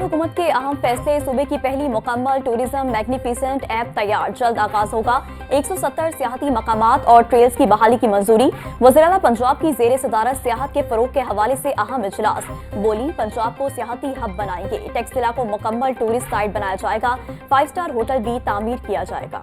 हुकूमत के अहम फैसले। सूबे की पहली मुकम्मल टूरिज्म मैग्निफिसेंट ऐप तैयार, जल्द आगाज होगा। 170 सियाहती मकामात और ट्रेल्स की बहाली की मंजूरी। वज़ीर-ए-आला पंजाब की ज़ेर सदारत सियाहत के फरोग के हवाले से अहम इजलास। बोली, पंजाब को सियाहती हब बनाएंगे। टेक्सटिला को मुकम्मल टूरिस्ट साइट बनाया जाएगा। 5 स्टार होटल भी तामीर किया जाएगा।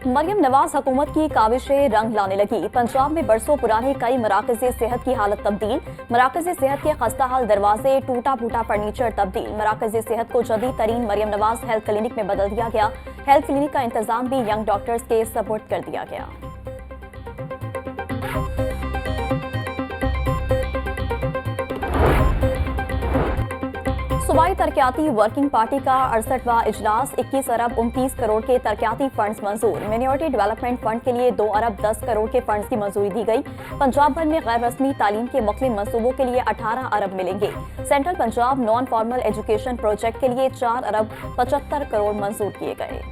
मरियम नवाज हुकूमत की काविशें रंग लाने लगी। पंजाब में बरसों पुराने कई मराकज़ सेहत की हालत तब्दील। मराकज़ सेहत के खस्ता हाल दरवाजे, टूटा फूटा फर्नीचर तब्दील। मराकज़ सेहत को जदीद तरीन मरियम नवाज हेल्थ क्लिनिक में बदल दिया गया। हेल्थ क्लिनिक का इंतजाम भी यंग डॉक्टर्स के सपोर्ट कर दिया गया। सूबाई तरक्याती वर्किंग पार्टी का 68वां इजलास। 21 अरब 29 करोड़ के तरक्याती फंड्स मंजूर। मिनॉरिटी डेवलपमेंट फंड के लिए 2 अरब 10 करोड़ के फंड्स की मंजूरी दी गई। पंजाब भर में गैर रस्मी तालीम के मुख्तलिफ मंसूबों के लिए 18 अरब मिलेंगे। Central Punjab non formal education project के लिए 4 अरब 75 करोड़ मंजूर किए गए।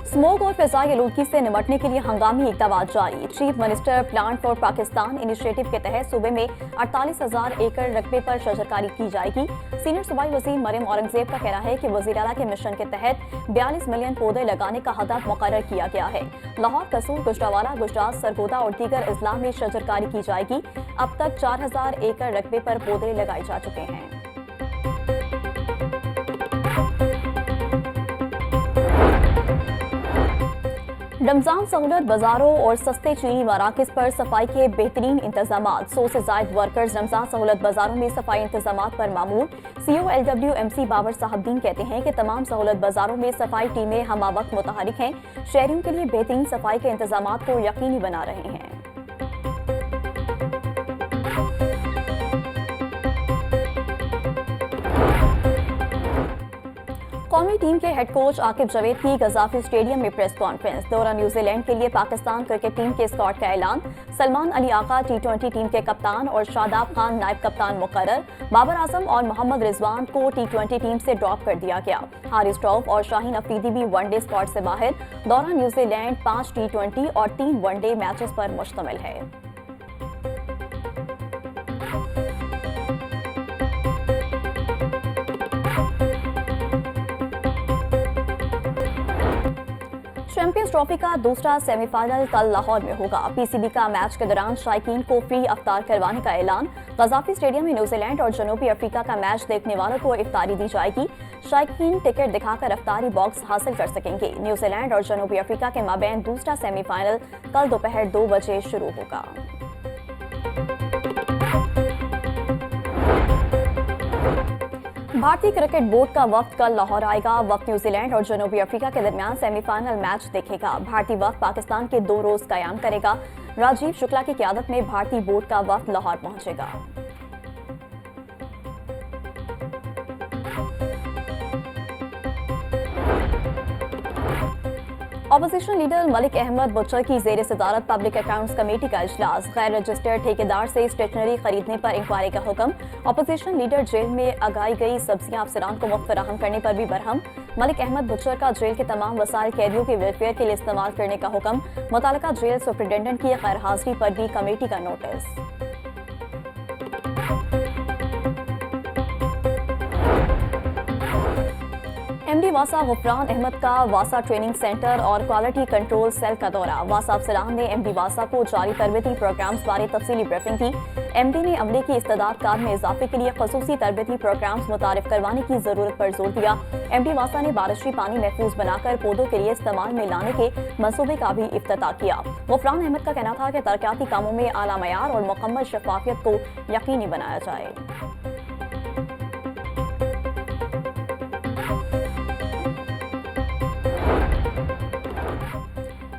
स्मोक और फिजाई आलूदगी से निपटने के लिए हंगामी इक़दाम जारी। Chief minister plan for Pakistan initiative के तहत सूबे में 48,000 एकड़ रकबे पर शजरकारी की जाएगी। सीनियर सूबाई वज़ीर मरियम औरंगजेब का कहना है कि वज़ीर-ए-आला के मिशन के तहत 42 मिलियन पौधे लगाने का हदफ मुकर्रर किया गया है। लाहौर, कसूर, गुजरावाला, गुजरात, सरगोदा और दीगर अजला में शजरकारी की जाएगी। अब तक 4,000 एकड़ रकबे पर पौधे लगाए जा चुके हैं। रमजान सहूलत बाजारों और सस्ते चीनी मराकज़ पर सफाई के बेहतरीन इंतजाम। 100 से ज़ायद वर्कर्स रमजान सहूलत बाजारों में सफाई इंतजाम पर मामूल। COLWMC बाबर साहबदीन कहते हैं कि तमाम सहूलत बाजारों में सफाई टीमें हमा वक्त मुतहरिक हैं। शहरियों के लिए बेहतरीन सफाई के इंतजाम को यकीनी बना रहे हैं। कौमी टीम के हेड कोच आकिब जावेद की गजाफी स्टेडियम में प्रेस कॉन्फ्रेंस। दौरा न्यूजीलैंड के लिए पाकिस्तान क्रिकेट टीम के स्क्वाड का ऐलान। सलमान अली आका T20 टीम के कप्तान और शादाब खान नायब कप्तान मुकर्रर। बाबर आजम और मोहम्मद रिजवान को T20 टीम से ड्रॉप कर दिया गया। हारिस रऊफ और शाहीन अफरीदी भी वनडे स्क्वाड से बाहर। दौरा न्यूजीलैंड 5 T20 और 3 वनडे मैचेस पर मुश्तमिल है। चैंपियंस ट्रॉफी का दूसरा सेमीफाइनल कल लाहौर में होगा। PCB का मैच के दौरान शायकीन को फ्री अफ्तार करवाने का ऐलान। गजाफी स्टेडियम में न्यूजीलैंड और जनूबी अफ्रीका का मैच देखने वालों को इफ्तारी दी जाएगी। शायकीन टिकट दिखाकर अफ्तारी बॉक्स हासिल कर सकेंगे। न्यूजीलैंड और जनूबी अफ्रीका के माबैन दूसरा सेमीफाइनल कल दोपहर 2 बजे शुरू होगा। भारतीय क्रिकेट बोर्ड का वफ्द कल लाहौर आएगा। वफ्द न्यूजीलैंड और जनूबी अफ्रीका के दरमियान सेमीफाइनल मैच देखेगा। भारतीय वफ्द पाकिस्तान के 2 रोज कयाम करेगा। राजीव शुक्ला की क़यादत में भारतीय बोर्ड का वफ्द लाहौर पहुंचेगा। Opposition leader Malik Ahmad butcher की ज़ेर सदारत पब्लिक अकाउंट्स कमेटी का इजलास। गैर रजिस्टर्ड ठेकेदार से स्टेशनरी खरीदने पर इंक्वायरी का हुक्म। ऑपोजिशन लीडर जेल में उगाई गई सब्जियां अफसरान को मुफ्त फराहम करने पर भी बरहम। मलिक अहमद बुच्चर का जेल के तमाम वसाइल कैदियों के वेलफेयर के लिए इस्तेमाल करने का हुक्म। मुतालिका जेल सुपरिटेंडेंट की गैर हाजिरी पर भी कमेटी का नोटिस। MD वासा गुफरान अहमद का वासा ट्रेनिंग सेंटर और क्वालिटी कंट्रोल सेल का दौरा। वासा अफसरान ने MD वासा को जारी तरबियती प्रोग्राम्स बारे तफसीली ब्रीफिंग की। MD ने अमले की इस्तेदाद कार में इजाफे के लिए खसूसी तरबियती प्रोग्राम्स मुतारिफ करवाने की जरूरत पर जोर दिया। MD वासा ने बारिशी पानी महफूज बनाकर पौधों के लिए इस्तेमाल में लाने के मनसूबे का भी इफ्तिताह किया। गुफरान अहमद का कहना था कि तरक्याती कामों में आला मयार और मुकम्मल शफाफियत को यकीनी बनाया जाए।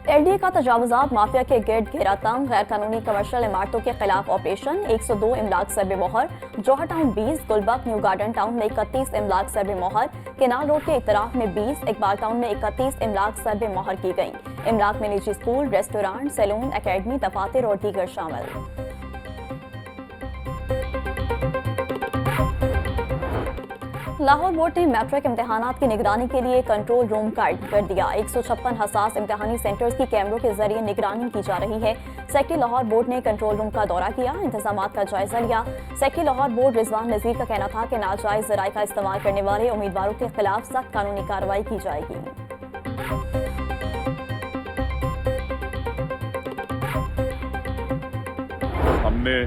LDA का तजावुजात माफिया के गिर्द घेरा तंग। गैर कानूनी कमर्शियल इमारतों के खिलाफ ऑपरेशन। 102 इमलाक सर्वे मोहर। Johar town 20, Gulberg new garden town में 31 इमलाक सर्वे मोहर। केनाल रोड के इतराफ में 20, इकबाल टाउन में 31 इमलाक सर्वे मोहर की गई। इमलाक में निजी स्कूल, रेस्टोरेंट, सैलून, एकेडमी, दफातर और दीगर शामिल। लाहौर बोर्ड ने मैट्रिक इम्तिहानात की निगरानी के लिए कंट्रोल रूम कायम कर दिया। 156 हसास इम्तिहानी सेंटर्स की कैमरों के जरिए निगरानी की जा रही है। सेक्रेटरी लाहौर बोर्ड ने कंट्रोल रूम का दौरा किया, इंतजामात का जायजा लिया। सेक्रेटरी लाहौर बोर्ड रिजवान नजीर का कहना था कि नाजायज जराये का इस्तेमाल करने वाले उम्मीदवारों के खिलाफ सख्त कानूनी कार्रवाई की जाएगी। हमने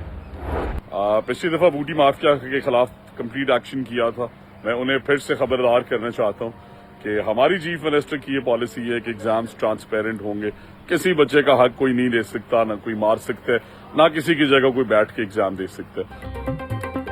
पिछली दफा बूटी माफिया के खिलाफ कंप्लीट एक्शन किया था। मैं उन्हें फिर से खबरदार करना चाहता हूं कि हमारी चीफ मिनिस्टर की ये पॉलिसी है कि एग्जाम्स ट्रांसपेरेंट होंगे। किसी बच्चे का हक कोई नहीं ले सकता, ना कोई मार सकते, ना किसी की जगह कोई बैठ के एग्जाम दे सकते।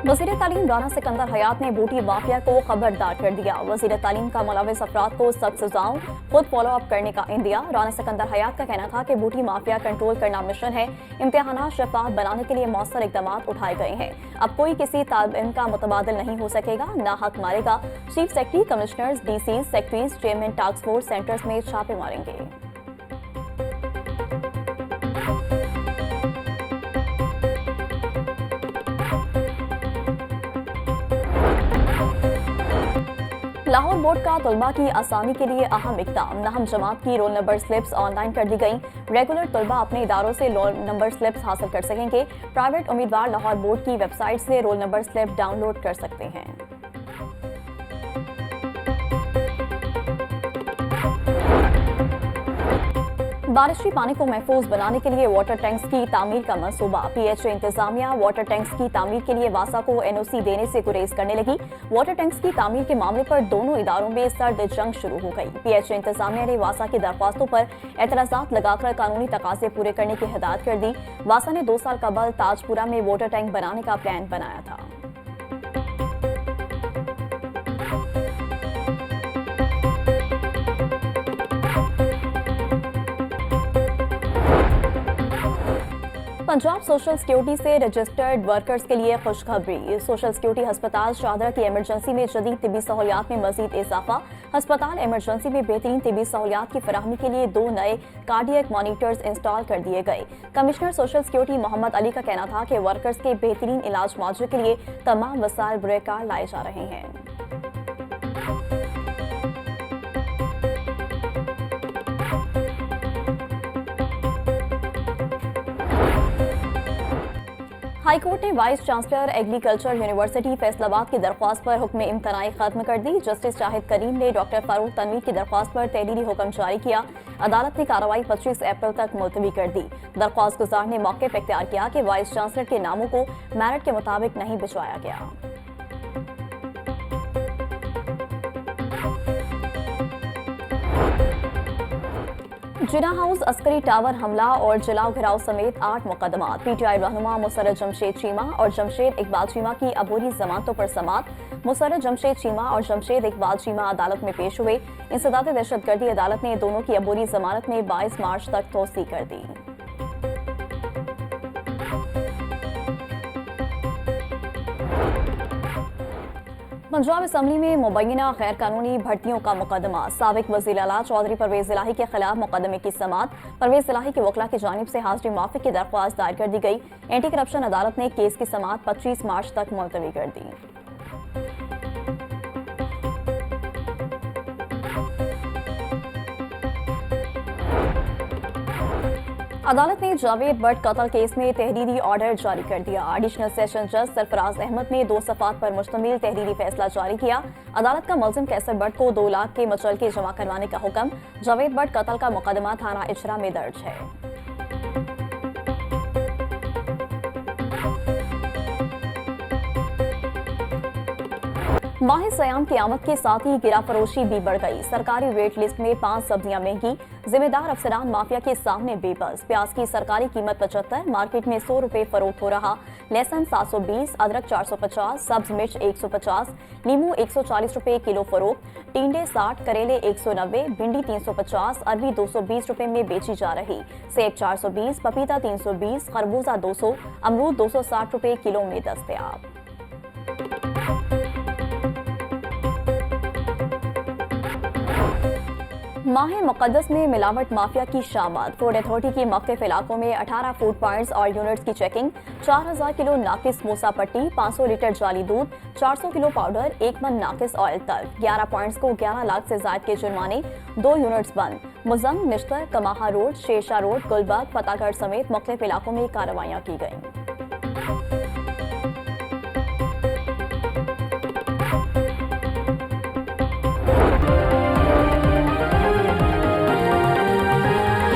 वज़ीर तालीम राना सिकंदर हयात ने बूटी माफिया को खबरदार कर दिया। वज़ीर तालीम का मुलविस अफराद को सख्त सजाओं खुद फॉलो अप करने का इंदिया। राना सिकंदर हयात का कहना था कि बूटी माफिया कंट्रोल करना मिशन है। इम्तिहानात शफाफ बनाने के लिए मौसर इकदाम उठाए गए हैं। अब कोई किसी तालिब का मुतबादिल नहीं हो सकेगा, ना हक मारेगा। Chief secretary, commissioners, DC, secretaries, chairman task force centres में छापे मारेंगे। लाहौर बोर्ड का तलबा की आसानी के लिए अहम इक़दाम। नहम जमात की रोल नंबर स्लिप्स ऑनलाइन कर दी गई। रेगुलर तलबा अपने इदारों से रोल नंबर स्लिप्स हासिल कर सकेंगे। प्राइवेट उम्मीदवार लाहौर बोर्ड की वेबसाइट से रोल नंबर स्लिप डाउनलोड कर सकते हैं। बारिशी पानी को महफूज बनाने के लिए वाटर टैंक्स की तामीर का मंसूबा। PHA इंतजामिया वाटर टैंक्स की तामीर के लिए वासा को NOC देने से गुरेज करने लगी। वाटर टैंक्स की तामीर के मामले पर दोनों इदारों में सर्द जंग शुरू हो गई। PHA इंतजामिया ने वासा की दरख्वास्तों पर एतराजात लगाकर कानूनी तकाजे पूरे करने की हिदायत कर दी। वासा ने 2 साल कबल ताजपुरा में वाटर टैंक बनाने का प्लान बनाया था। पंजाब सोशल सिक्योरिटी से रजिस्टर्ड वर्कर्स के लिए खुशखबरी। सोशल सिक्योरिटी हस्पताल शाहदरा की इमरजेंसी में जदीद तिबी सहूलियात में मजीद इजाफा। हस्पताल इमरजेंसी में बेहतरीन तिबी सहूलियात की फराहमी के लिए 2 नए कार्डियक मॉनिटर्स इंस्टॉल कर दिए गए। Commissioner social security Mohammad Ali का कहना था कि वर्कर्स के बेहतरीन इलाज मुआवजे के लिए तमाम वसाइल बुरेकार लाए जा रहे हैं। हाईकोर्ट ने vice chancellor agriculture university Faisalabad की दरख्वास्त पर हुक्म इम्तनाई खत्म कर दी। जस्टिस शाहिद करीम ने डॉक्टर फारूक तनवीर की दरख्वास्त पर तहरीरी हुक्म जारी किया। अदालत ने कार्रवाई 25 अप्रैल तक मुलतवी कर दी। दरख्वास्त गुजार ने मौके पर इख्तियार किया कि वाइस चांसलर के नामों को मेरिट के मुताबिक नहीं भिजवाया गया। जिना हाउस अस्करी टावर हमला और जलाओ घिराव समेत 8 मुकदमात। PTI रहनुमा मुसर्रत जमशेद चीमा और जमशेद इकबाल चीमा की अबूरी जमानतों पर समाअत। मुसर्रत जमशेद चीमा और जमशेद इकबाल चीमा अदालत में पेश हुए। इंसदाद दहशतगर्दी अदालत ने दोनों की अबूरी जमानत में 22 मार्च तक तोसी कर दी। पंजाब असम्बली में मुबैना गैर कानूनी भर्तियों का मुकदमा। साबिक वज़ीर आला चौधरी परवेज इलाही के खिलाफ मुकदमे की समाअत। परवेज इलाही के वकला की जानिब से हाजिरी माफी की दरख्वास्त दायर कर दी गई। एंटी करप्शन अदालत ने केस की समाअत 25 मार्च तक मुलतवी कर दी। अदालत ने जावेद बट कत्ल केस में तहरीरी ऑर्डर जारी कर दिया। एडिशनल सेशन जज सरफराज अहमद ने 2 सफ़ात पर मुश्तमिल तहरीरी फैसला जारी किया। अदालत का मुलजिम कैसर बट को 2 लाख के मुचलके जमा करवाने का हुक्म। जावेद बट कत्ल का मुकदमा थाना इचरा में दर्ज है। माह सयाम की आमद के साथ ही गिरा फरोशी भी बढ़ गई। सरकारी वेट लिस्ट में 5 सब्जियां महंगी। जिम्मेदार अफसरान माफिया के सामने बेबस। प्याज की सरकारी कीमत 75, मार्केट में 100 रुपए फरोख्त हो रहा। लहसुन 720, अदरक 450, सब्ज मिर्च 150, नींबू 140 रुपए किलो फरोख्त। टिंडे 60, करेले 190, भिंडी 350, अरबी 220 रुपए में बेची जा रही। सेब 420, पपीता 320, खरबूजा 200, अमरूद 260 रुपए किलो में दस्तयाब। माह मुक़द्दस में मिलावट माफिया की शामत। फूड अथॉरिटी की मुख्तलिफ इलाकों में 18 फूड पॉइंट्स और यूनिट्स की चेकिंग। 4000 किलो नाकिस मूसा पट्टी, 500 लीटर जाली दूध, 400 किलो पाउडर, 1 मन नाकिस ऑयल तक। 11 पॉइंट्स को 11 लाख से ज्यादा के जुर्माने, 2 यूनिट्स बंद। मुजंग, निश्तर, कमाहा रोड, शेरशाह रोड, गुलबर्ग, फतेहगढ़ समेत मुख्तलिफ इलाकों में कार्रवाइयाँ की गईं।